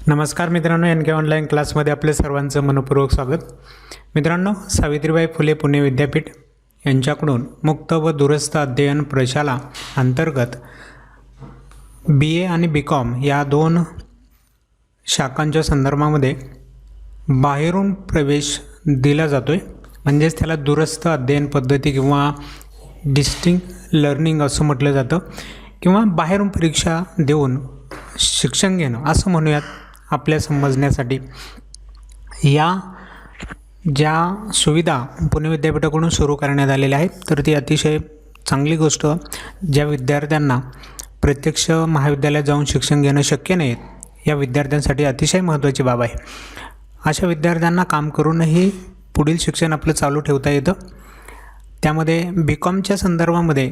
नमस्कार मित्रांनो, एन के ऑनलाईन क्लासमध्ये आपले सर्वांचं मनपूर्वक स्वागत. मित्रांनो, सावित्रीबाई फुले पुणे विद्यापीठ यांच्याकडून मुक्त व दूरस्थ अध्ययन प्रशाला अंतर्गत BA आणि BCom या दोन शाखांच्या संदर्भामध्ये बाहेरून प्रवेश दिला जातो आहे. म्हणजेच त्याला दूरस्थ अध्ययन पद्धती किंवा डिस्टिंक्ट लर्निंग असं म्हटलं जातं, किंवा बाहेरून परीक्षा देऊन शिक्षण घेणं असं म्हणूयात आपल्या समजण्यासाठी. या ज्या सुविधा पुणे विद्यापीठाकडून सुरू करण्यात आलेल्या आहेत, तर ती अतिशय चांगली गोष्ट. ज्या विद्यार्थ्यांना प्रत्यक्ष महाविद्यालयात जाऊन शिक्षण घेणं शक्य नाही, या विद्यार्थ्यांसाठी अतिशय महत्त्वाची बाब आहे. अशा विद्यार्थ्यांना काम करूनही पुढील शिक्षण आपलं चालू ठेवता येतं. त्यामध्ये BComच्या संदर्भामध्ये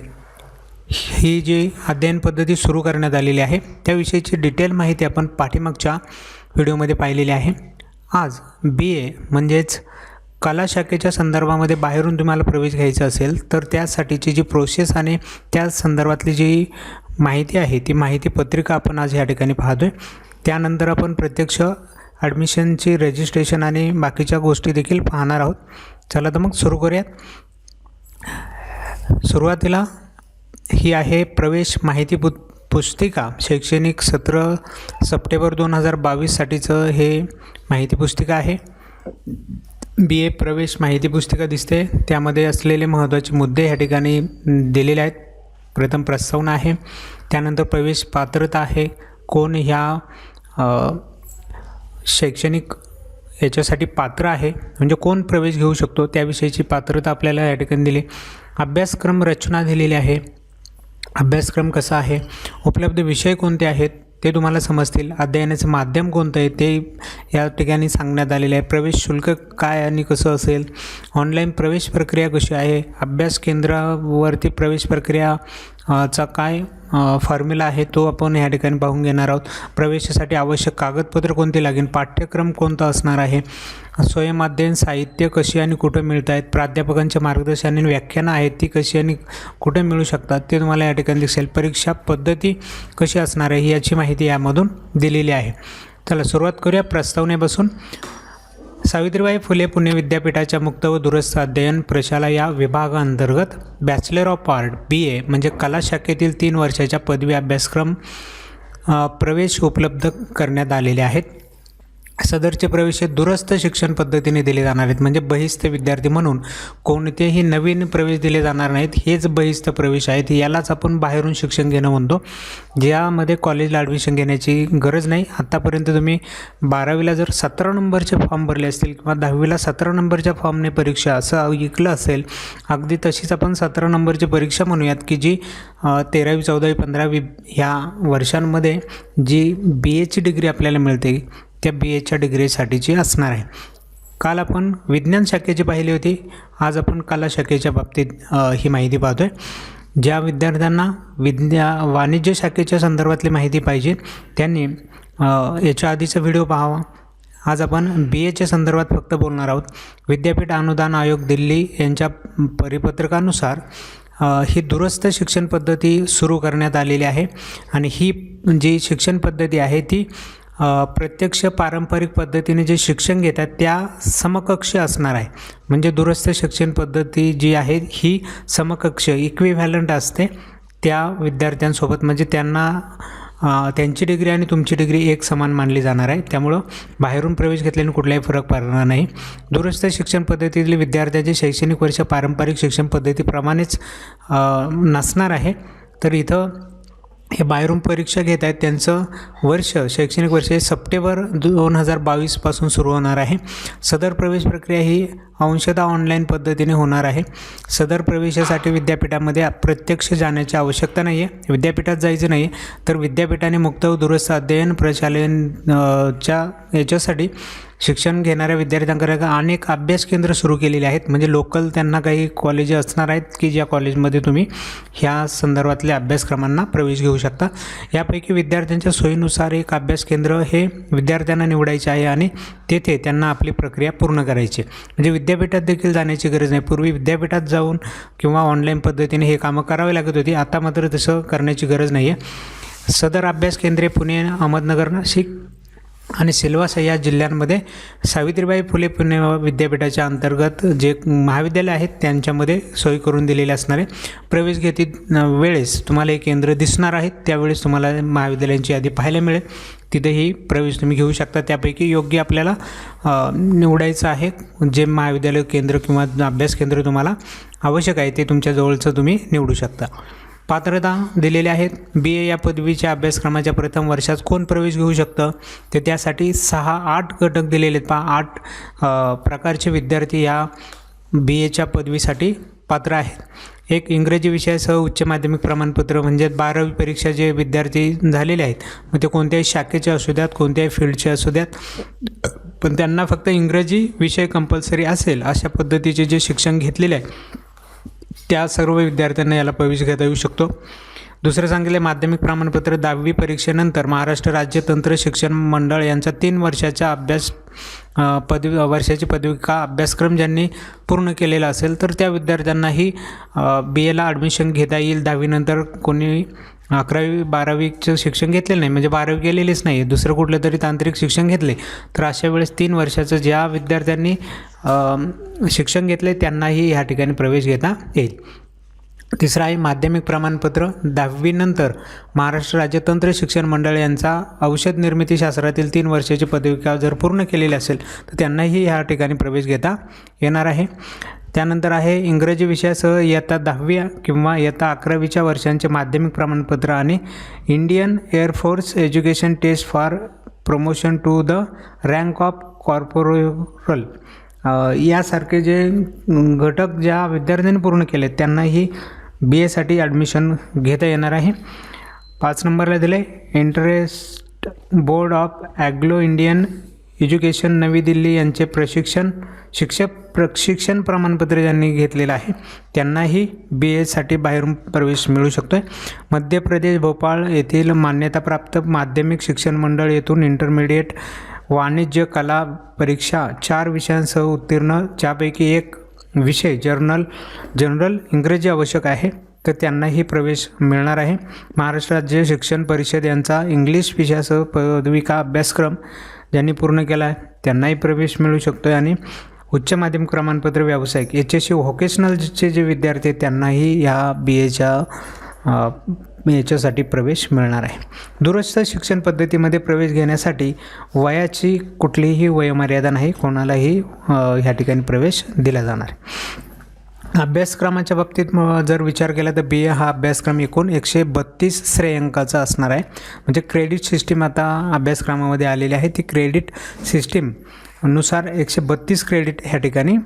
ही जी अध्ययन पद्धती सुरू करण्यात आलेली आहे त्याविषयीची डिटेल माहिती आपण पाठीमागच्या व्हिडिओमध्ये पाहिलेली आहे. आज BA म्हणजेच कला शाखेच्या संदर्भामध्ये बाहेरून तुम्हाला प्रवेश घ्यायचा असेल तर त्यासाठीची जी प्रोसेस आणि त्या संदर्भातली जी माहिती आहे ती माहिती पत्रिका आपण आज या ठिकाणी पाहतोय. त्यानंतर आपण प्रत्यक्ष ॲडमिशनची रजिस्ट्रेशन आणि बाकीच्या गोष्टी देखील पाहणार आहोत. चला तर मग सुरू करूयात. सुरुवातीला ही आहे प्रवेश माहिती पुस्तिका. शैक्षणिक सत्र सप्टेंबर 2022साठीचं हे माहिती पुस्तिका आहे. BA प्रवेश माहिती पुस्तिका दिसते. त्यामध्ये असलेले महत्त्वाचे मुद्दे ह्या ठिकाणी दिलेले आहेत. प्रथम प्रस्तावना आहे, त्यानंतर प्रवेश पात्रता आहे, कोण ह्या शैक्षणिक याच्यासाठी पात्र आहे, म्हणजे कोण प्रवेश घेऊ शकतो त्याविषयीची पात्रता आपल्याला या ठिकाणी दिली. अभ्यासक्रम रचना दिलेली आहे. अभ्यासक्रम कसा आहे, उपलब्ध विषय कोणते आहेत ते तुम्हाला समजतील. अध्ययनाचं माध्यम कोणतं आहे ते या ठिकाणी सांगण्यात आलेले आहे. प्रवेश शुल्क काय आणि कसं असेल, ऑनलाईन प्रवेश प्रक्रिया कशी आहे, अभ्यास केंद्रावरती प्रवेश प्रक्रिया चा काय फॉर्म्युला आहे तो आपण या ठिकाणी पाहून घेणार आहोत. प्रवेशासाठी आवश्यक कागदपत्र कोणते लागेल, पाठ्यक्रम कोणता असणार आहे, स्वयंअध्ययन साहित्य कशी आणि कुठं मिळत आहेत, प्राध्यापकांच्या मार्गदर्शनाने व्याख्यानं आहेत ती कशी आणि कुठे मिळू शकतात ते तुम्हाला या ठिकाणी दिसेल. परीक्षा पद्धती कशी असणार आहे याची माहिती यामधून दिलेली आहे. चला सुरुवात करूया प्रस्तावनेपासून. सावित्रीबाई फुले पुणे विद्यापीठाच्या मुक्त व दूरस्थ अध्ययन प्रशाला या विभागाअंतर्गत बॅचलर ऑफ आर्ट BA म्हणजे कला शाखेतील 3 वर्षाच्या पदवी अभ्यासक्रम प्रवेश उपलब्ध करण्यात आलेले आहेत. सदरचे प्रवेश हे दूरस्थ शिक्षण पद्धतीने दिले जाणार आहेत. म्हणजे बहिस्थ विद्यार्थी म्हणून कोणतेही नवीन प्रवेश दिले जाणार नाहीत. हेच बहिस्थ प्रवेश आहेत. यालाच आपण बाहेरून शिक्षण घेणं म्हणतो, ज्यामध्ये कॉलेजला ॲडमिशन घेण्याची गरज नाही. आत्तापर्यंत तुम्ही 12वीला जर 17 नंबरचे फॉर्म भरले असतील किंवा 10वीला 17 नंबरच्या फॉर्मने परीक्षा असं ऐकलं असेल, अगदी तशीच आपण 17 नंबरची परीक्षा म्हणूयात की जी 13वी 14वी 15वी ह्या वर्षांमध्ये जी BAची डिग्री आपल्याला मिळते त्या BAच्या डिग्रीसाठीची असणार आहे. काल आपण विज्ञान शाखेची पाहिली होती, आज आपण कला शाखेच्या बाबतीत ही माहिती पाहतोय. ज्या विद्यार्थ्यांना वाणिज्य शाखेच्या संदर्भातली माहिती पाहिजे त्यांनी याच्या आधीचा व्हिडिओ पाहावा. आज आपण BAच्या संदर्भात फक्त बोलणार आहोत. विद्यापीठ अनुदान आयोग दिल्ली यांच्या परिपत्रकानुसार ही दूरस्थ शिक्षण पद्धती सुरू करण्यात आलेली आहे आणि ही जी शिक्षण पद्धती आहे ती प्रत्यक्ष पारंपरिक पद्धतीने जे शिक्षण घेतात त्या समकक्ष असणार आहे. म्हणजे दूरस्थ शिक्षण पद्धती जी आहे ही समकक्ष इक्विव्हॅलंट असते त्या विद्यार्थ्यांसोबत. म्हणजे त्यांना त्यांची डिग्री आणि तुमची डिग्री एक समान मानली जाणार आहे. त्यामुळं बाहेरून प्रवेश घेतल्याने कुठलाही फरक पडणार नाही. दूरस्थ शिक्षण पद्धतीतील विद्यार्थ्यांचे शैक्षणिक वर्ष पारंपरिक शिक्षण पद्धतीप्रमाणेच नसणार आहे. तर इथं हे बाहेरून परीक्षा घेत आहेत त्यांचं शैक्षणिक वर्ष सप्टेंबर 2022पासून सुरू होणार आहे. सदर प्रवेश प्रक्रिया ही अंशतः ऑनलाईन पद्धतीने होणार आहे. सदर प्रवेशासाठी विद्यापीठामध्ये प्रत्यक्ष जाण्याची आवश्यकता नाही आहे. विद्यापीठात जायचं नाही तर विद्यापीठाने मुक्त व दूरस्थ अध्ययन प्रशालेच्या याच्यासाठी शिक्षण घेणाऱ्या विद्यार्थ्यांकरिता अनेक अभ्यास केंद्र सुरू केलेले आहेत. म्हणजे लोकल त्यांना काही कॉलेज असणार आहेत की ज्या कॉलेजमध्ये तुम्ही ह्या संदर्भातल्या अभ्यासक्रमांना प्रवेश घेऊ शकता. यापैकी विद्यार्थ्यांच्या सोयीनुसार एक अभ्यास केंद्र हे विद्यार्थ्यांना निवडायचे आहे आणि तेथे त्यांना आपली प्रक्रिया पूर्ण करायची. म्हणजे विद्यापीठात देखील जाण्याची गरज नाही. पूर्वी विद्यापीठात जाऊन किंवा ऑनलाईन पद्धतीने हे कामं करावे लागत होती. आता मात्र तसं करण्याची गरज नाही आहे. सदर अभ्यास केंद्रे पुणे, अहमदनगर, नाशिक आणि सिल्वासा या जिल्ह्यांमध्ये सावित्रीबाई फुले पुणे विद्यापीठाच्या अंतर्गत जे महाविद्यालय आहेत त्यांच्यामध्ये सोय करून दिलेले असणारे प्रवेश घेती वेळेस तुम्हाला हे केंद्र दिसणार आहेत. त्यावेळेस तुम्हाला महाविद्यालयांची यादी पाहायला मिळेल. तिथेही प्रवेश तुम्ही घेऊ शकता. त्यापैकी योग्य आपल्याला निवडायचं आहे. जे महाविद्यालय केंद्र किंवा अभ्यास केंद्र तुम्हाला आवश्यक आहे ते तुमच्या जवळचं तुम्ही निवडू शकता. पात्रता दिलेल्या आहेत. BA या पदवीच्या अभ्यासक्रमाच्या प्रथम वर्षात कोण प्रवेश घेऊ शकतं, तर त्यासाठी 6-8 घटक दिलेले आहेत. 8 प्रकारचे विद्यार्थी या BAच्या पदवीसाठी पात्र आहेत. एक इंग्रजी विषयासह उच्च माध्यमिक प्रमाणपत्र म्हणजे 12वी परीक्षा जे विद्यार्थी झालेले आहेत, मग ते कोणत्याही शाखेचे असू द्यात, कोणत्याही फील्डचे असू द्यात, पण त्यांना फक्त इंग्रजी विषय कंपल्सरी असेल अशा पद्धतीचे जे शिक्षण घेतलेले आहे त्या सर्व विद्यार्थ्यांना याला प्रवेश घेता येऊ शकतो. दुसरं सांगितले माध्यमिक प्रमाणपत्र 10वी परीक्षेनंतर महाराष्ट्र राज्य तंत्र शिक्षण मंडळ यांचा 3 वर्षाच्या वर्षाची पदविका अभ्यासक्रम ज्यांनी पूर्ण केलेला असेल तर त्या विद्यार्थ्यांनाही BAला ॲडमिशन घेता येईल. 10वी नंतर कोणी 11वी-12वीचं शिक्षण घेतलेलं नाही, म्हणजे 12वी केलेलीच नाही, दुसरं कुठलं तरी तांत्रिक शिक्षण घेतले, तर अशा वेळेस 3 वर्षाचं ज्या विद्यार्थ्यांनी शिक्षण घेतले त्यांनाही ह्या ठिकाणी प्रवेश घेता येईल. तिसरं आहे माध्यमिक प्रमाणपत्र 10वी नंतर महाराष्ट्र राज्य तंत्र शिक्षण मंडळ यांचा औषध निर्मिती शास्त्रातील 3 वर्षाची पदविका जर पूर्ण केलेली असेल तर त्यांनाही ह्या ठिकाणी प्रवेश घेता येणार आहे. त्यानंतर आहे इंग्रजी विषयासह इयत्ता 10वी किंवा इयत्ता 11वीच्या वर्षांचे माध्यमिक प्रमाणपत्र आणि Indian Air Force education test for promotion to the rank of corporal यासारखे जे घटक ज्या विद्यार्थ्यांनी पूर्ण केले त्यांनाही BAसाठी ॲडमिशन घेता येणार आहे. 5 नंबरला दिले interest board of Anglo Indian education नवी दिल्ली यांचे प्रशिक्षण प्रमाणपत्र ज्यांनी घेतलेलं आहे त्यांनाही BAसाठी बाहेरून प्रवेश मिळू शकतो आहे. मध्य प्रदेश भोपाळ येथील मान्यताप्राप्त माध्यमिक शिक्षण मंडळ येथून इंटरमिडिएट वाणिज्य कला परीक्षा 4 विषयांसह उत्तीर्ण ज्यापैकी एक विषय जनरल इंग्रजी आवश्यक आहे तर त्यांनाही प्रवेश मिळणार आहे. महाराष्ट्र राज्य शिक्षण परिषद यांचा इंग्लिश विषयासह पदविका अभ्यासक्रम ज्यांनी पूर्ण केला आहे त्यांनाही प्रवेश मिळू शकतो आहे. आणि उच्च माध्यमिक प्रमाणपत्र व्यावसायिक HSC व्होकेशनलचे जे विद्यार्थी आहेत त्यांनाही ह्या याच्यासाठी प्रवेश मिळणार आहे. दूरस्थ शिक्षण पद्धतीमध्ये प्रवेश घेण्यासाठी वयाची कुठलीही वयोमर्यादा नाही, कोणालाही ह्या ठिकाणी प्रवेश दिला जाणार आहे. अभ्यासक्रमाच्या बाबतीत जर विचार केला तर BA हा अभ्यासक्रम एकूण 132 श्रेयांकाचा असणार आहे. म्हणजे क्रेडिट सिस्टीम आता अभ्यासक्रमामध्ये आलेली आहे, ती क्रेडिट सिस्टीमनुसार 132 क्रेडिट ह्या ठिकाणी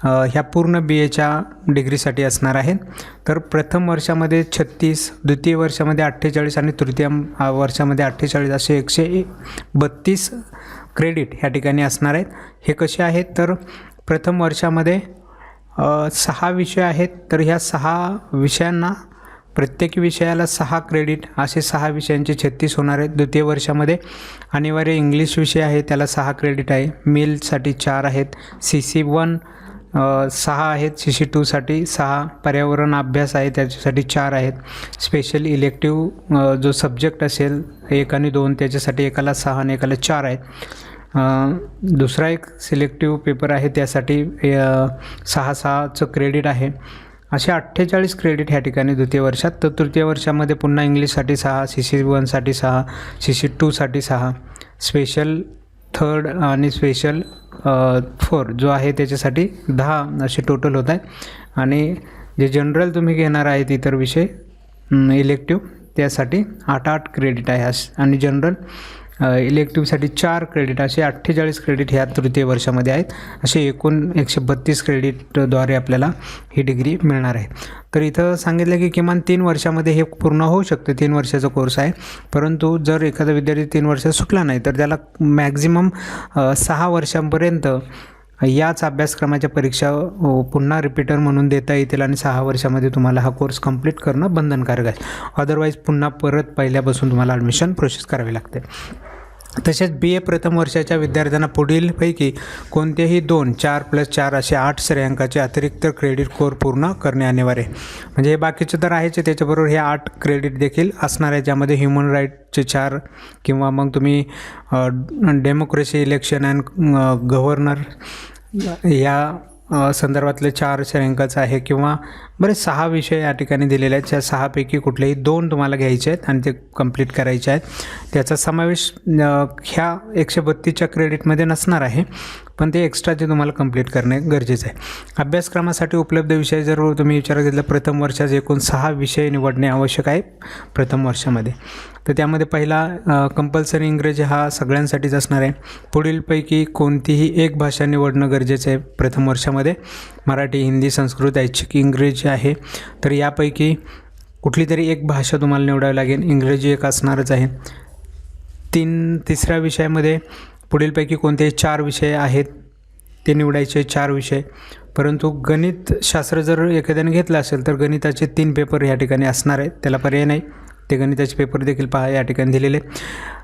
ह्या पूर्ण BAच्या डिग्रीसाठी असणार आहेत. तर प्रथम वर्षामध्ये 36, द्वितीय वर्षामध्ये 48 आणि तृतीय वर्षामध्ये 48 असे 132 क्रेडिट ह्या ठिकाणी असणार आहेत. हे कसे आहेत तर प्रथम वर्षामध्ये 6 विषय आहेत, तर ह्या 6 विषयांना प्रत्येक विषयाला 6 क्रेडिट असे 6 विषयांचे 36 होणार आहेत. द्वितीय वर्षामध्ये अनिवार्य इंग्लिश विषय आहे त्याला 6 क्रेडिट आहे. मेलसाठी 4 आहेत, CC1 6 आहेत, CC2साठी 6, पर्यावरण अभ्यास आहे त्याच्यासाठी 4 आहेत. स्पेशल इलेक्टिव्ह जो सब्जेक्ट असेल 1 आणि 2 त्याच्यासाठी एकाला 6 आणि एकाला 4 आहेत. दुसरा एक सिलेक्टिव्ह पेपर आहे त्यासाठी 6-6चं क्रेडिट आहे. असे 48 क्रेडिट ह्या ठिकाणी द्वितीय वर्षात. तर तृतीय वर्षामध्ये पुन्हा इंग्लिशसाठी 6, CC1साठी 6, CC2साठी 6, स्पेशल 3rd आणि स्पेशल 4 जो आहे त्याच्यासाठी 10 असे टोटल होत आहे. आणि जे जनरल तुम्ही घेणार आहेत इतर विषय इलेक्टिव्ह त्यासाठी 8 क्रेडिट आहे. आणि जनरल इलेक्टिव्हसाठी 4 क्रेडिट असे 48 क्रेडिट ह्या तृतीय वर्षामध्ये आहेत. असे एकूण 132 क्रेडिटद्वारे आपल्याला ही डिग्री मिळणार आहे. तर इथं सांगितलं की किमान 3 वर्षामध्ये हे पूर्ण होऊ शकतं. 3 वर्षाचा कोर्स आहे, परंतु जर एखादा विद्यार्थी 3 वर्षात सुटला नाही तर त्याला मॅक्झिमम 6 वर्षांपर्यंत याच अभ्यासक्रमाच्या परीक्षा पुन्हा रिपीटर म्हणून देता येतील आणि 6 वर्षामध्ये तुम्हाला हा कोर्स कंप्लीट करणं बंधनकारक आहे. अदरवाईज पुन्हा परत पहिल्यापासून तुम्हाला ॲडमिशन प्रोसेस करावी लागते. तसेच BA प्रथम वर्षाच्या विद्यार्थ्यांना पुढीलपैकी कोणतेही 2 4+4 असे 8 श्रेयांकाचे अतिरिक्त क्रेडिट कोर पूर्ण करणे अनिवार्य आहे. म्हणजे हे बाकीचे तर आहेच, त्याच्याबरोबर हे 8 क्रेडिट देखील असणार आहे, ज्यामध्ये ह्युमन राईटचे 4 किंवा मग तुम्ही डेमोक्रेसी, इलेक्शन अँड गव्हर्नर या संदर्भातले 4 श्रेयांकाचं आहे, किंवा बरेच 6 विषय या ठिकाणी दिलेले आहेत. त्या 6पैकी कुठलेही 2 तुम्हाला घ्यायचे आहेत आणि ते कंप्लीट करायचे आहेत. त्याचा समावेश ह्या 132च्या क्रेडिटमध्ये नसणार आहे, पण ते एक्स्ट्राचे तुम्हाला कंप्लीट करणे गरजेचं आहे. अभ्यासक्रमासाठी उपलब्ध विषय जर तुम्ही विचारात घेतला, प्रथम वर्षात एकूण 6 विषय निवडणे आवश्यक आहे प्रथम वर्षामध्ये. तर त्यामध्ये पहिला कंपल्सरी इंग्रजी हा सगळ्यांसाठीच असणार आहे. पुढीलपैकी कोणतीही एक भाषा निवडणं गरजेचं आहे प्रथम वर्षामध्ये. मराठी, हिंदी, संस्कृत, ऐच्छिक इंग्रजी आहे. तर यापैकी कुठली तरी एक भाषा तुम्हाला निवडावी लागेल. इंग्रजी एक असणारच आहे. तिसऱ्या विषयामध्ये पुढीलपैकी कोणतेही 4 विषय आहेत ते निवडायचे, 4 विषय. परंतु गणितशास्त्र जर एखाद्याने घेतलं असेल तर गणिताचे 3 पेपर या ठिकाणी असणार आहेत, त्याला पर्याय नाही. ते गणिताचे पेपर देखील पहा या ठिकाणी दिलेले.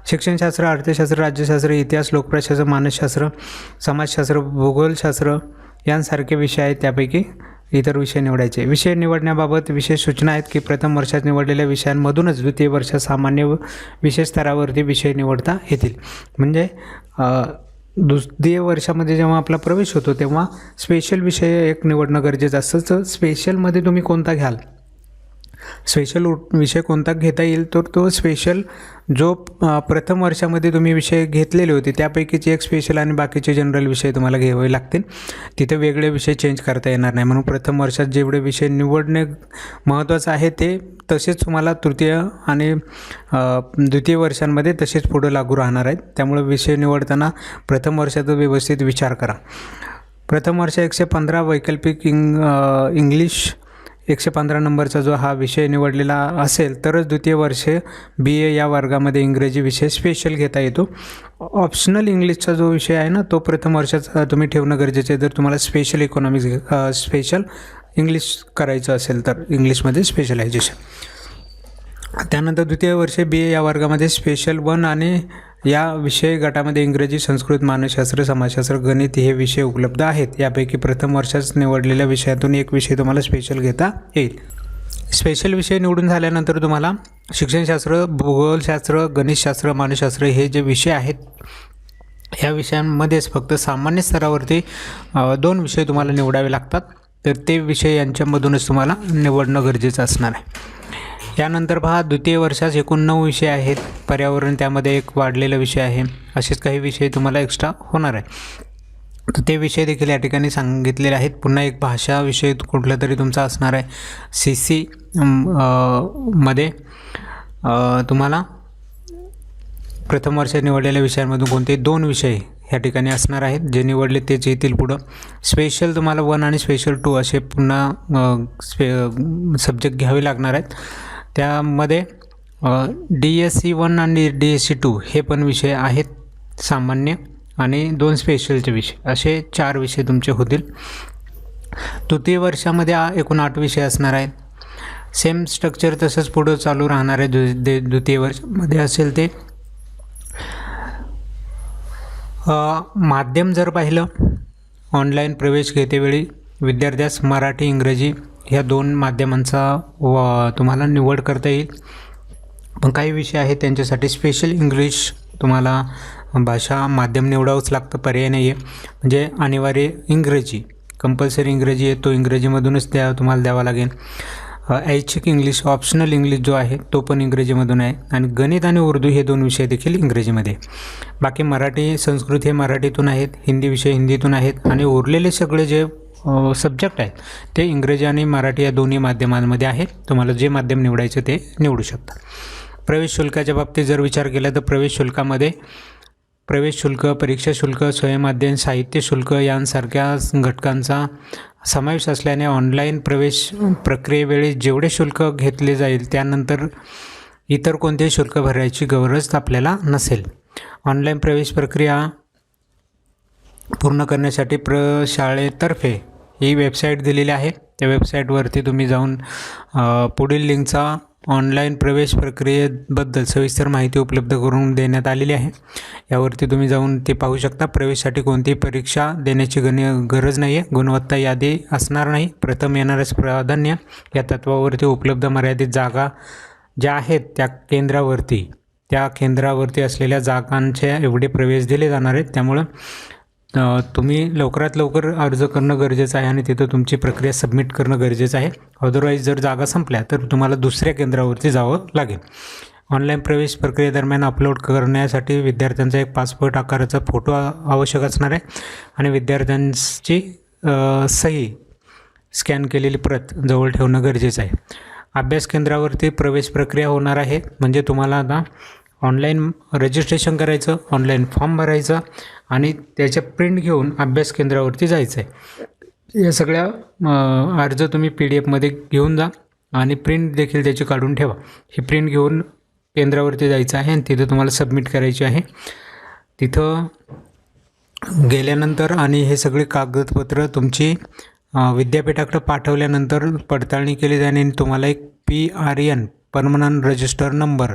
शिक्षणशास्त्र, अर्थशास्त्र, राज्यशास्त्र, इतिहास, लोकप्रशास्त्र, मानसशास्त्र, समाजशास्त्र, भूगोलशास्त्र यांसारखे विषय आहेत. त्यापैकी इतर विषय निवडायचे. विषय निवडण्याबाबत विशेष सूचना आहेत की प्रथम वर्षात निवडलेल्या विषयांमधूनच द्वितीय वर्षात सामान्य विशेष स्तरावरती विषय निवडता येतील. म्हणजे द्वितीय वर्षामध्ये जेव्हा आपला प्रवेश होतो तेव्हा स्पेशल विषय एक निवडणं गरजेचं असतं. तर स्पेशलमध्ये तुम्ही कोणता घ्याल, स्पेशल विषय कोणता घेता येईल, तर तो स्पेशल जो प्रथम वर्षामध्ये तुम्ही विषय घेतलेले होते त्यापैकीचे एक स्पेशल आणि बाकीचे जनरल विषय तुम्हाला घ्यावे लागतील. तिथे वेगळे विषय चेंज करता येणार नाही. म्हणून प्रथम वर्षात जेवढे विषय निवडणे महत्त्वाचं आहे ते तसेच तुम्हाला तृतीय आणि द्वितीय वर्षांमध्ये तसेच पुढं लागू राहणार आहेत. त्यामुळे विषय निवडताना प्रथम वर्षाचा व्यवस्थित विचार करा. प्रथम वर्ष 115 वैकल्पिक इंग्लिश 115 नंबरचा जो हा विषय निवडलेला असेल तरच द्वितीय वर्ष BA या वर्गामध्ये इंग्रजी विषय स्पेशल घेता येतो. ऑप्शनल इंग्लिशचा जो विषय आहे ना तो प्रथम वर्षाचा तुम्ही ठेवणं गरजेचं आहे. जर तुम्हाला स्पेशल इकॉनॉमिक्स स्पेशल इंग्लिश करायचं असेल तर इंग्लिशमध्ये स्पेशलायझेशन. त्यानंतर द्वितीय वर्ष BA या वर्गामध्ये स्पेशल 1 आणि या विषय गटामध्ये इंग्रजी, संस्कृत, मानसशास्त्र, समाजशास्त्र, गणित हे विषय उपलब्ध आहेत. यापैकी प्रथम वर्षात निवडलेल्या विषयातून एक विषय तुम्हाला स्पेशल घेता येईल. स्पेशल विषय निवडून झाल्यानंतर तुम्हाला शिक्षणशास्त्र, भूगोलशास्त्र, गणितशास्त्र, मानसशास्त्र हे जे विषय आहेत ह्या विषयांमध्येच फक्त सामान्य स्तरावरती 2 विषय तुम्हाला निवडावे लागतात. तर ते विषय यांच्यामधूनच तुम्हाला निवडणं गरजेचं असणार आहे. यानंतर पहा, द्वितीय वर्षात एकूण 9 विषय आहेत. पर्यावरण त्यामध्ये एक वाढलेला विषय आहे. असेच काही विषय तुम्हाला एक्स्ट्रा होणार आहे. तर ते विषय देखील या ठिकाणी सांगितलेले आहेत. पुन्हा एक भाषा विषय कुठला तरी तुमचा असणार आहे. CC मध्ये तुम्हाला प्रथम वर्षात निवडलेल्या विषयांमधून कोणते 2 विषय या ठिकाणी असणार आहेत. जे निवडले तेच येतील पुढं. स्पेशल तुम्हाला 1 आणि स्पेशल 2 असे पुन्हा सब्जेक्ट घ्यावे लागणार आहेत. त्यामध्ये DSC 1 आणि DSC 2 हे पण विषय आहेत सामान्य, आणि 2 स्पेशलचे विषय, असे 4 विषय तुमचे होतील. तृतीय वर्षामध्ये एकूण 8 विषय असणार आहेत. सेम स्ट्रक्चर तसंच पुढं चालू राहणार आहे. द्वितीय वर्षामध्ये असेल ते माध्यम जर पाहिलं, ऑनलाईन प्रवेश घेतेवेळी विद्यार्थ्यास मराठी, इंग्रजी ह्या 2 माध्यमांचा तुम्हाला निवड करता येईल. पण काही विषय आहेत त्यांच्यासाठी स्पेशल इंग्लिश तुम्हाला भाषा माध्यम निवडावंच लागतं, पर्याय नाही आहे. म्हणजे अनिवार्य इंग्रजी, कंपल्सरी इंग्रजी आहे, तो इंग्रजीमधूनच तुम्हाला द्यावा लागेल. ऐच्छिक इंग्लिश, ऑप्शनल इंग्लिश जो आहे तो पण इंग्रजीमधून आहे. आणि गणित आणि उर्दू हे 2 विषय देखील इंग्रजीमध्ये. बाकी मराठी, संस्कृत हे मराठीतून आहेत, हिंदी विषय हिंदीतून आहेत, आणि उरलेले सगळे जे सब्जेक्ट आहेत ते इंग्रजी आणि मराठी या दोन्ही माध्यमांमध्ये आहेत. तुम्हाला जे माध्यम निवडायचं ते निवडू शकता. प्रवेश शुल्काच्या बाबतीत जर विचार केला तर प्रवेश शुल्कामध्ये प्रवेश शुल्क, परीक्षा शुल्क, स्वयंअध्ययन, साहित्य शुल्क यांसारख्या घटकांचा समावेश असल्याने ऑनलाईन प्रवेश प्रक्रियेवेळी जेवढे शुल्क घेतले जाईल त्यानंतर इतर कोणतेही शुल्क भरायची गरज आपल्याला नसेल. ऑनलाईन प्रवेश प्रक्रिया पूर्ण करण्यासाठी प्रशाळेतर्फे ही वेबसाईट दिलेली आहे. त्या वेबसाईटवरती तुम्ही जाऊन पुढील लिंकचा ऑनलाईन प्रवेश प्रक्रियेबद्दल सविस्तर माहिती उपलब्ध करून देण्यात आलेली आहे. यावरती तुम्ही जाऊन ते पाहू शकता. प्रवेशासाठी कोणतीही परीक्षा देण्याची गरज नाही आहे. गुणवत्ता यादी असणार नाही. प्रथम येणाऱ्यास प्राधान्य या तत्त्वावरती उपलब्ध मर्यादित जागा ज्या आहेत त्या केंद्रावरती असलेल्या जागांचे एवढे प्रवेश दिले जाणार आहेत. त्यामुळं तुम्ही लवकरात लवकर अर्ज करणं गरजेचं आहे आणि तिथं तुमची प्रक्रिया सबमिट करणं गरजेचं आहे. अदरवाईज जर जागा संपल्या तर तुम्हाला दुसऱ्या केंद्रावरती जावं लागेल. ऑनलाईन प्रवेश प्रक्रियेदरम्यान अपलोड करण्यासाठी विद्यार्थ्यांचा एक पासपोर्ट आकाराचा फोटो आवश्यक असणार आहे आणि विद्यार्थ्यांची सही स्कॅन केलेली प्रत जवळ ठेवणं गरजेचं आहे. अभ्यास केंद्रावरती प्रवेश प्रक्रिया होणार आहे. म्हणजे तुम्हाला आता ऑनलाईन रजिस्ट्रेशन करायचं, ऑनलाईन फॉर्म भरायचा आणि त्याच्या प्रिंट घेऊन अभ्यास केंद्रावरती जायचं आहे. या सगळ्या अर्ज तुम्ही PDF घेऊन जा आणि प्रिंट देखील त्याची काढून ठेवा. ही प्रिंट घेऊन केंद्रावरती जायचं आहे आणि तिथं तुम्हाला सबमिट करायची आहे. तिथं गेल्यानंतर आणि हे सगळे कागदपत्र तुमची विद्यापीठाकडे पाठवल्यानंतर पडताळणी केली जाईल आणि तुम्हाला एक PRN परमनंट रजिस्टर नंबर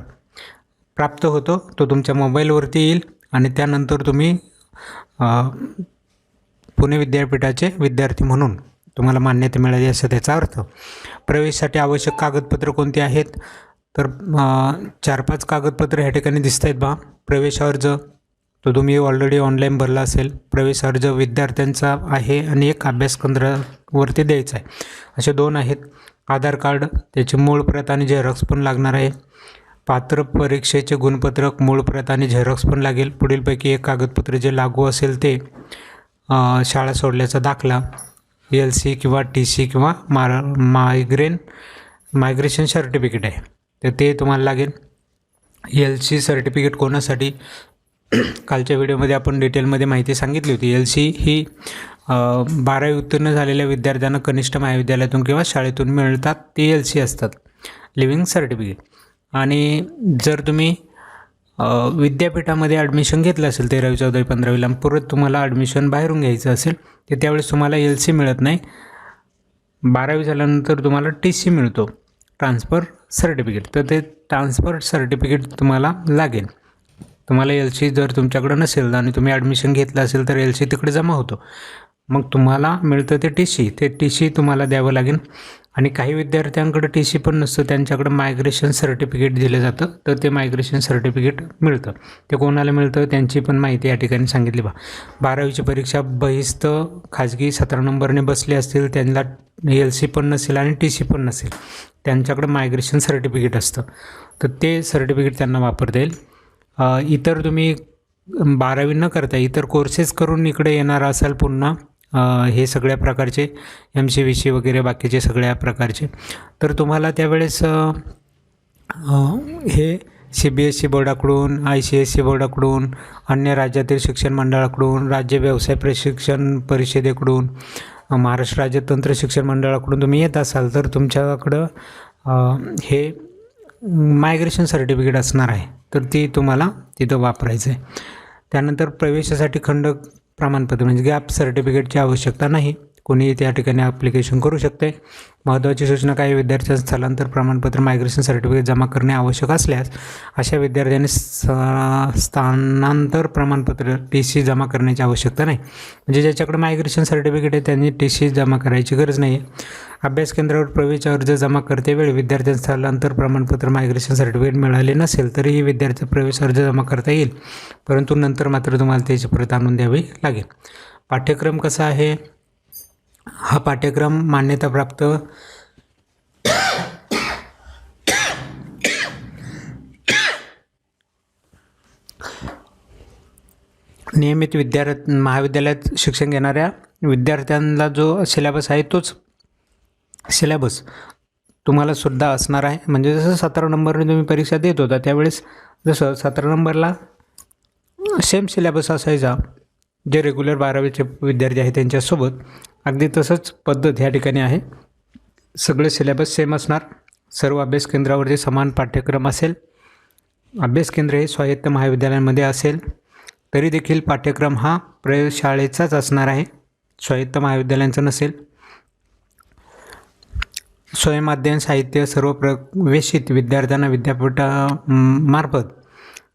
प्राप्त होतो. तो तुमच्या मोबाईलवरती येईल आणि त्यानंतर तुम्ही पुणे विद्यापीठाचे विद्यार्थी म्हणून तुम्हाला मान्यता मिळाली असं त्याचा अर्थ. प्रवेशासाठी आवश्यक कागदपत्र कोणती आहेत तर 4-5 कागदपत्र ह्या ठिकाणी दिसत आहेत पहा. प्रवेश अर्ज तो तुम्ही ऑलरेडी ऑनलाईन भरला असेल. प्रवेश अर्ज विद्यार्थ्यांचा आहे आणि एक अभ्यास केंद्रावरती द्यायचा आहे. असे 2 आहेत. आधार कार्ड त्याची मूळ प्रत आणि झेरॉक्स पण लागणार आहे. पात्र परीक्षेचे गुणपत्रक मूळ प्रत आणि झेरॉक्स पण लागेल. पुढीलपैकी एक कागदपत्र जे लागू असेल ते शाळा सोडल्याचा दाखला, LC किंवा TC किंवा मायग्रेशन सर्टिफिकेट आहे तर ते तुम्हाला लागेल. LC सर्टिफिकेट कोणासाठी कालच्या व्हिडिओमध्ये आपण डिटेलमध्ये माहिती सांगितली होती. LC ही 12वी उत्तीर्ण झालेल्या विद्यार्थ्यांना कनिष्ठ महाविद्यालयातून किंवा शाळेतून मिळतात ते LC असतात, लिव्हिंग सर्टिफिकेट. आणि जर तुम्ही विद्यापीठामध्ये ॲडमिशन घेतलं असेल 13वी 14वी 15वीला परत तुम्हाला ॲडमिशन बाहेरून घ्यायचं असेल तर त्यावेळेस तुम्हाला LC मिळत नाही. 12वी झाल्यानंतर तुम्हाला TC मिळतो, ट्रान्सफर सर्टिफिकेट. तर ते ट्रान्सफर सर्टिफिकेट तुम्हाला लागेल. तुम्हाला LC जर तुमच्याकडं नसेल आणि तुम्ही ॲडमिशन घेतलं असेल तर LC तिकडे जमा होतो. मग तुम्हाला मिळतं ते TC. ते TC तुम्हाला द्यावं लागेल. आणि काही विद्यार्थ्यांकडे TC पण नसतं, त्यांच्याकडं मायग्रेशन सर्टिफिकेट दिलं जातं तर ते मायग्रेशन सर्टिफिकेट मिळतं. ते कोणाला मिळतं त्यांची पण माहिती या ठिकाणी सांगितली. 12वीची परीक्षा बहिस्त खाजगी 17 नंबरने बसले असतील त्यांना LC पण नसेल आणि TC पण नसेल, त्यांच्याकडं मायग्रेशन सर्टिफिकेट असतं तर ते सर्टिफिकेट त्यांना वापरता येईल. इतर तुम्ही 12वी न करता इतर कोर्सेस करून इकडे येणार असाल पुन्हा हे सगळ्या प्रकारचे MC VC वगैरे बाकीचे सगळ्या प्रकारचे तर तुम्हाला त्यावेळेस हे CBSE बोर्डाकडून, ICSE बोर्डाकडून, अन्य राज्यातील शिक्षण मंडळाकडून, राज्य व्यवसाय प्रशिक्षण परिषदेकडून, महाराष्ट्र राज्य तंत्र शिक्षण मंडळाकडून तुम्ही येत असाल तर तुमच्याकडं हे मायग्रेशन सर्टिफिकेट असणार आहे तर ती तुम्हाला तिथं वापरायचं आहे. त्यानंतर प्रवेशासाठी खंड प्रमाणपत्र म्हणजे गॅप सर्टिफिकेटची आवश्यकता नाही. कोणीही त्या ठिकाणी ॲप्लिकेशन करू शकते. महत्त्वाची सूचना: काही विद्यार्थ्यांचं स्थलांतर प्रमाणपत्र मायग्रेशन सर्टिफिकेट जमा करणे आवश्यक असल्यास अशा विद्यार्थ्यांनी स्थानांतर प्रमाणपत्र TC जमा करण्याची आवश्यकता नाही. म्हणजे ज्याच्याकडे मायग्रेशन सर्टिफिकेट आहे त्यांनी TC जमा करायची गरज नाही आहे. अभ्यास केंद्रावर प्रवेश अर्ज जमा करतेवेळी विद्यार्थ्यांना स्थलांतर प्रमाणपत्र मायग्रेशन सर्टिफिकेट मिळाले नसेल तरीही विद्यार्थी प्रवेश अर्ज जमा करता येईल, परंतु नंतर मात्र तुम्हाला त्याची प्रत आणून द्यावी लागेल. पाठ्यक्रम कसा आहे? हा पाठ्यक्रम मान्यताप्राप्त नियमित महाविद्यालयात शिक्षण घेणाऱ्या विद्यार्थ्यांना जो सिलेबस आहे तोच सिलेबस तुम्हाला सुद्धा असणार आहे. म्हणजे जसं 17 नंबरने तुम्ही परीक्षा देत होता त्यावेळेस जसं 17 नंबरला सेम सिलेबस असायचा जे रेग्युलर 12वीचे विद्यार्थी आहेत त्यांच्यासोबत, अगदी तसंच पद्धत ह्या ठिकाणी आहे. सगळे सिलेबस सेम असणार. सर्व अभ्यास केंद्रावरती समान पाठ्यक्रम असेल. अभ्यास केंद्र हे स्वायत्त महाविद्यालयांमध्ये असेल तरी देखील पाठ्यक्रम हा प्रयोगशाळेचाच असणार आहे, स्वायत्त महाविद्यालयांचा नसेल. स्वयंअध्ययन साहित्य सर्व प्रवेशित विद्यार्थ्यांना विद्यापीठामार्फत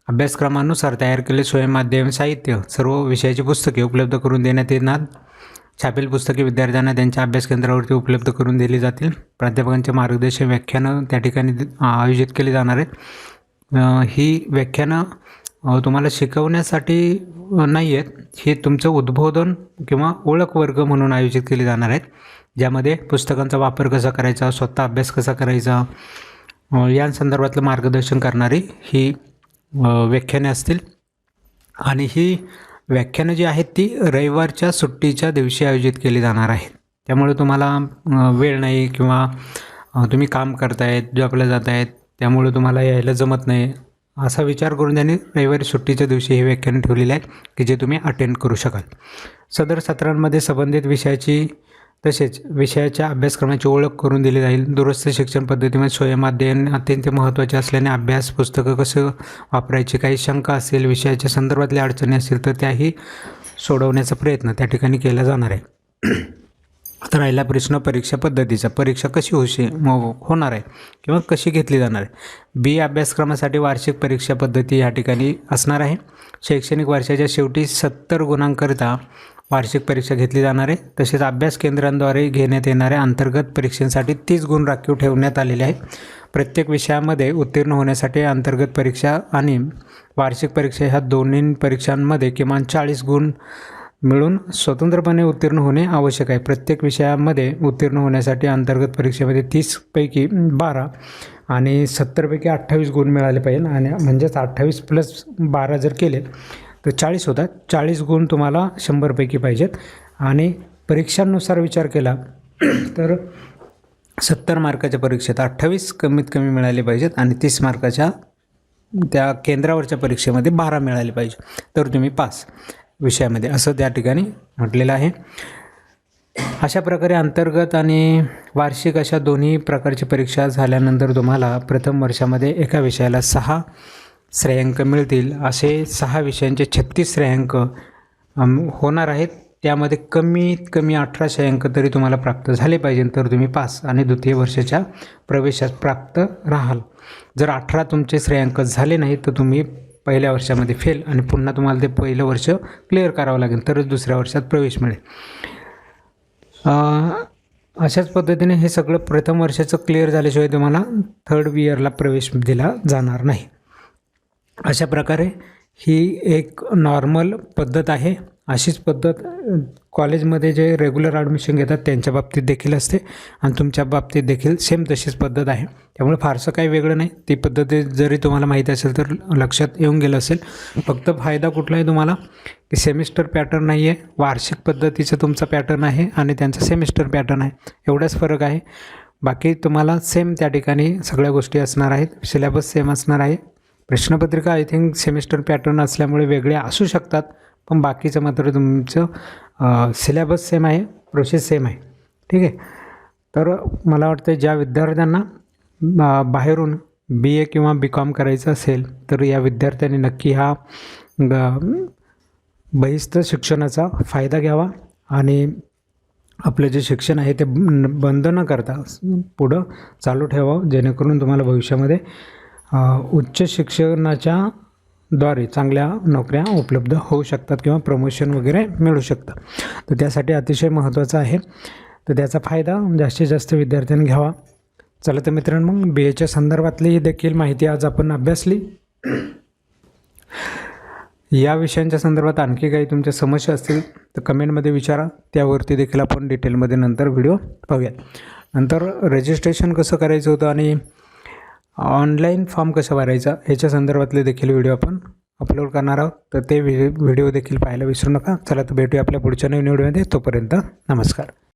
अभ्यासक्रमानुसार तयार केलेले स्वयंअध्ययन साहित्य सर्व विषयाची पुस्तके उपलब्ध करून देण्यात येणार. छापील पुस्तके विद्यार्थ्यांना त्यांच्या अभ्यास केंद्रावरती उपलब्ध करून दिली जातील. प्राध्यापकांचे मार्गदर्शन व्याख्यानं त्या ठिकाणी आयोजित केली जाणार आहेत. ही व्याख्यानं तुम्हाला शिकवण्यासाठी नाही आहेत, हे तुमचं उद्बोधन किंवा ओळख वर्ग म्हणून आयोजित केली जाणार आहेत, ज्यामध्ये पुस्तकांचा वापर कसा करायचा, स्वतः अभ्यास कसा करायचा या संदर्भातलं मार्गदर्शन करणारी ही व्याख्याने असतील. आणि ही व्याख्यानं जी आहेत ती रविवारच्या सुट्टीच्या दिवशी आयोजित केली जाणार आहेत. त्यामुळे तुम्हाला वेळ नाही किंवा तुम्ही काम करतायत, जॉबला जात आहेत, त्यामुळे तुम्हाला यायला जमत नाही असा विचार करून त्यांनी रविवारी सुट्टीच्या दिवशी हे व्याख्यानं ठेवलेले आहेत की जे तुम्ही अटेंड करू शकाल. सदर सत्रांमध्ये संबंधित विषयाची तसेच विषयाच्या अभ्यासक्रमाची ओळख करून दिली जाईल. दूरस्थ शिक्षण पद्धतीमध्ये स्वयंअध्ययन अत्यंत महत्त्वाचे असल्याने अभ्यास पुस्तकं कसं वापरायची, काही शंका असेल, विषयाच्या संदर्भातल्या अडचणी असतील तर त्याही सोडवण्याचा प्रयत्न त्या ठिकाणी केला जाणार आहे. आता राहिला प्रश्न परीक्षा पद्धतीचा. परीक्षा कशी होणार आहे किंवा कशी घेतली जाणार आहे. बी अभ्यासक्रमासाठी वार्षिक परीक्षा पद्धती या ठिकाणी असणार आहे. शैक्षणिक वर्षाच्या शेवटी 70 गुणांकरिता वार्षिक परीक्षा घेतली जाणार आहे. तसेच अभ्यास केंद्रांद्वारे घेण्यात येणाऱ्या अंतर्गत परीक्षांसाठी 30 गुण राखीव ठेवण्यात आलेले आहेत. प्रत्येक विषयामध्ये उत्तीर्ण होण्यासाठी अंतर्गत परीक्षा आणि वार्षिक परीक्षा ह्या दोन्ही परीक्षांमध्ये किमान 40 गुण मिळून स्वतंत्रपणे उत्तीर्ण होणे आवश्यक आहे. प्रत्येक विषयामध्ये उत्तीर्ण होण्यासाठी अंतर्गत परीक्षेमध्ये 30 पैकी 12 आणि 70 पैकी 28 गुण मिळाले पाहिजे. आणि म्हणजेच 28 + 12 जर केले तर 40 होतात. 40 गुण तुम्हाला 100 पैकी पाहिजेत. आणि परीक्षांनुसार विचार केला तर 70 मार्काच्या परीक्षेत 28 कमीत कमी मिळाले पाहिजेत आणि 30 मार्काच्या त्या केंद्रावरच्या परीक्षेमध्ये 12 मिळाले पाहिजे, तर तुम्ही पास विषयामध्ये असं त्या ठिकाणी म्हटलेलं आहे. अशा प्रकारे अंतर्गत आणि वार्षिक अशा दोन्ही प्रकारची परीक्षा झाल्यानंतर तुम्हाला प्रथम वर्षामध्ये एका विषयाला 6 श्रेयांक मिळतील. असे 6 विषयांचे 36 श्रेयांक होणार आहेत. त्यामध्ये कमीत कमी 18 श्रेयांक तरी तुम्हाला प्राप्त झाले पाहिजे, तर तुम्ही पास आणि द्वितीय वर्षाच्या प्रवेशास प्राप्त राहाल. जर 18 तुमचे श्रेयांक झाले नाही तर तुम्ही पहिल्या वर्षामध्ये फेल आणि पुन्हा तुम्हाला ते पहिलं वर्ष क्लिअर करावं लागेल, तरच दुसऱ्या वर्षात प्रवेश मिळेल. अशाच पद्धतीने हे सगळं प्रथम वर्षाचं क्लिअर झाल्याशिवाय तुम्हाला थर्ड इयरला प्रवेश दिला जाणार नाही. अशा प्रकारे ही एक नॉर्मल पद्धत आहे. अशीच पद्धत कॉलेजमध्ये जे रेग्युलर ॲडमिशन घेतात त्यांच्या बाबतीत देखील असते आणि तुमच्या बाबतीत देखील सेम तशीच पद्धत आहे. त्यामुळे फारसं काही वेगळं नाही. ती पद्धती जरी तुम्हाला माहिती असेल तर लक्षात येऊन गेलं असेल. फक्त फायदा कुठला आहे तुम्हाला की सेमिस्टर पॅटर्न नाही आहे, वार्षिक पद्धतीचं तुमचा पॅटर्न आहे आणि त्यांचा सेमिस्टर पॅटर्न आहे, एवढाच फरक आहे. बाकी तुम्हाला सेम त्या ठिकाणी सगळ्या गोष्टी असणार आहेत. सिलेबस सेम असणार आहे. प्रश्नपत्रिका आय थिंक सेमिस्टर पॅटर्न असल्यामुळे वेगळे असू शकतात, पण बाकीचं मात्र तुमचं सिलेबस सेम आहे, प्रोसेस सेम आहे. ठीक आहे. तर मला वाटतं ज्या विद्यार्थ्यांना बाहेरून BA किंवा BCom करायचं असेल तर या विद्यार्थ्यांनी नक्की हा बहिस्थ शिक्षणाचा फायदा घ्यावा आणि आपलं जे शिक्षण आहे ते बंद न करता पुढं चालू ठेवावं, जेणेकरून तुम्हाला भविष्यामध्ये उच्च शिक्षणाच्या द्वारे चांगल्या नोकऱ्या उपलब्ध होऊ शकतात किंवा प्रमोशन वगैरे मिळू शकतं. तर त्यासाठी अतिशय महत्त्वाचं आहे. तर त्याचा फायदा जास्तीत जास्त विद्यार्थ्यांनी घ्यावा. चला तर मित्रांनो, मग BAच्या संदर्भातली देखील माहिती आज आपण अभ्यासली. या विषयांच्या संदर्भात आणखी काही तुमच्या समस्या असतील तर कमेंटमध्ये विचारा. त्यावरती देखील आपण डिटेलमध्ये नंतर व्हिडिओ पाहूयात. नंतर रजिस्ट्रेशन कसं करायचं होतं आणि ऑनलाईन फॉर्म कसा भरायचा ह्याच्या संदर्भातले देखील व्हिडिओ आपण अपलोड करणार आहोत. तर ते व्हिडिओ देखील पाहायला विसरू नका. चला तर भेटूया आपल्या पुढच्या नवीन व्हिडिओमध्ये. तोपर्यंत नमस्कार.